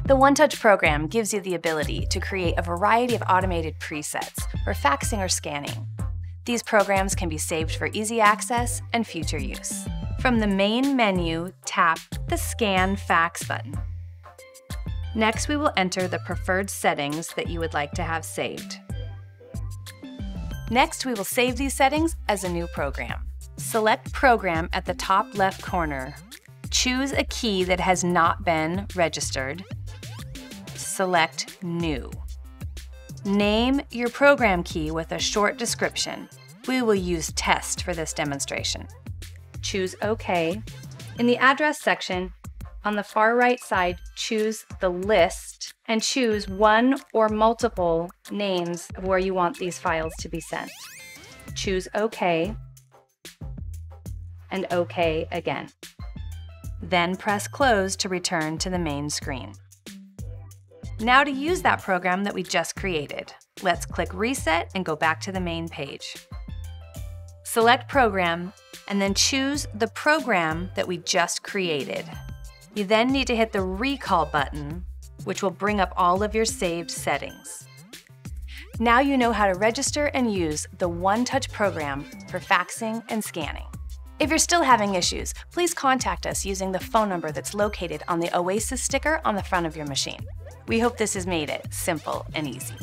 The One-Touch program gives you the ability to create a variety of automated presets for faxing or scanning. These programs can be saved for easy access and future use. From the main menu, tap the ScanFax button. Next, we will enter the preferred settings that you would like to have saved. Next, we will save these settings as a new program. Select Program at the top left corner. Choose a key that has not been registered. Select New. Name your program key with a short description. We will use Test for this demonstration. Choose OK. In the address section, on the far right side, choose the list and choose one or multiple names of where you want these files to be sent. Choose OK and OK again. Then press Close to return to the main screen. Now to use that program that we just created, let's click Reset and go back to the main page. Select Program and then choose the program that we just created. You then need to hit the Recall button, which will bring up all of your saved settings. Now you know how to register and use the One-Touch program for faxing and scanning. If you're still having issues, please contact us using the phone number that's located on the Oasis sticker on the front of your machine. We hope this has made it simple and easy.